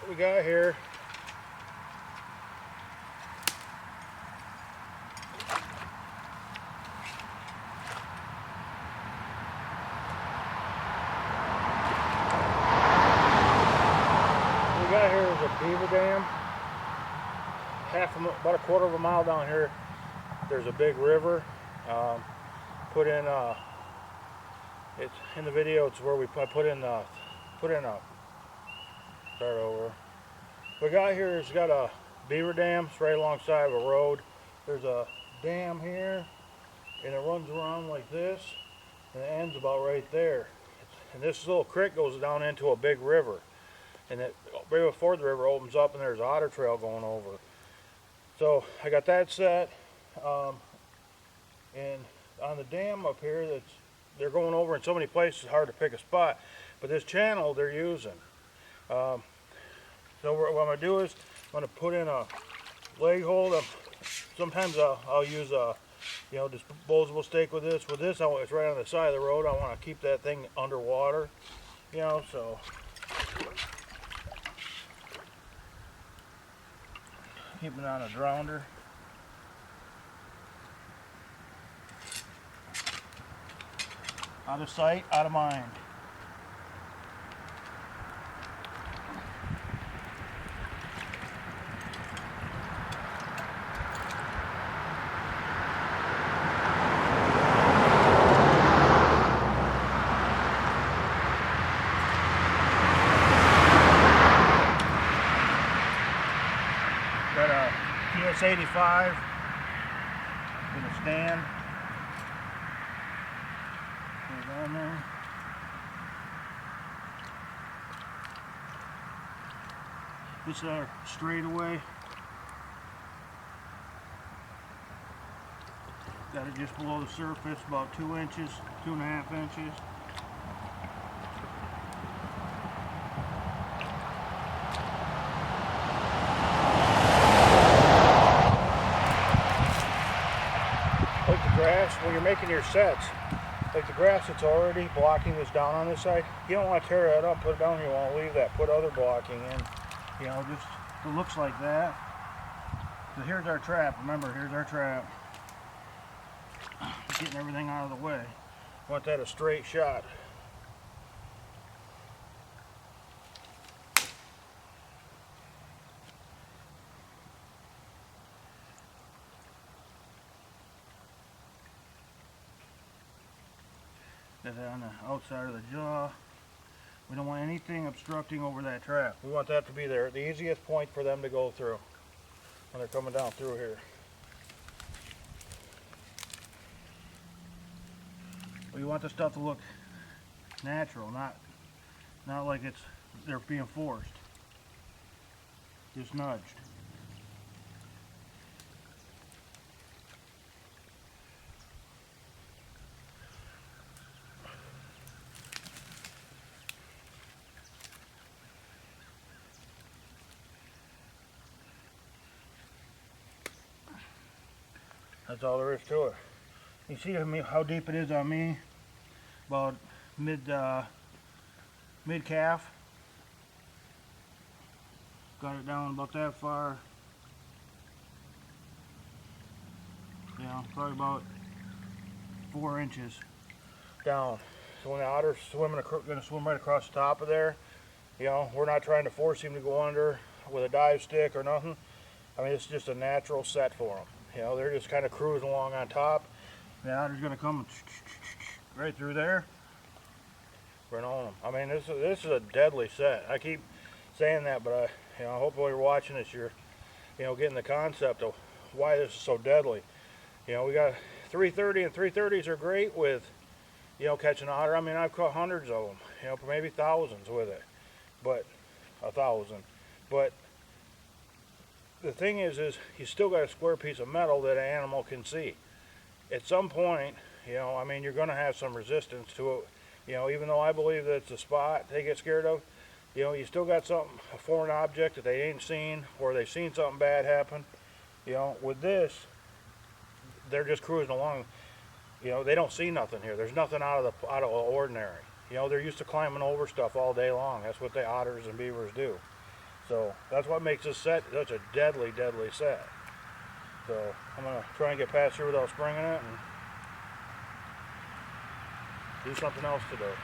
what we got here. What we got here is a beaver dam. About a quarter of a mile down here, there's a big river. Put in it's in the video. It's where we put in start over. What we got here is got a beaver dam. It's right alongside of a road. There's a dam here, and it runs around like this, and it ends about right there. And this little creek goes down into a big river, and it right before the river opens up, and there's an Otter trail going over. So I got that set, and on the dam up here, they're going over in so many places, it's hard to pick a spot. But this channel they're using. So what I'm going to do is I'm going to put in a leg hold. Sometimes I'll use a disposable stake with this. With this, it's right on the side of the road. I want to keep that thing underwater, so. Keep it on a drounder. Out of sight, out of mind. Got a PS85 with a stand. Put it on there. This is our straightaway. Got it just below the surface, about 2 inches, 2.5 inches. Like the grass, when you're making your sets, like the grass that's already blocking this down on this side, you don't want to tear that up, put it down, you want to leave that, put other blocking in, just it looks like that. So here's our trap, remember, here's our trap. Getting everything out of the way. Want that a straight shot. Get that on the outside of the jaw. We don't want anything obstructing over that trap. We want that to be there, the easiest point for them to go through when they're coming down through here. We want the stuff to look natural, not like they're being forced, just nudged. That's all there is to it. You see how deep it is on me? About mid calf. Got it down about that far. Probably about 4 inches down. So when the otter's going to swim right across the top of there, we're not trying to force him to go under with a dive stick or nothing. I mean, it's just a natural set for them. They're just kind of cruising along on top. The otter's going to come right through there. Right on them. I mean, this is a deadly set. I keep saying that, but hopefully you're watching this, you're getting the concept of why this is so deadly. We got 330, and 330s are great with catching otter. I mean, I've caught hundreds of them, maybe thousands with it, but 1,000. But the thing is you still got a square piece of metal that an animal can see. At some point, I mean, you're going to have some resistance to it. Even though I believe that it's a spot they get scared of, you still got a foreign object that they ain't seen, or they've seen something bad happen. With this, they're just cruising along. They don't see nothing here. There's nothing out of the ordinary. They're used to climbing over stuff all day long. That's what the otters and beavers do. So that's what makes this set such a deadly, deadly set. So I'm going to try and get past here without springing it and do something else today.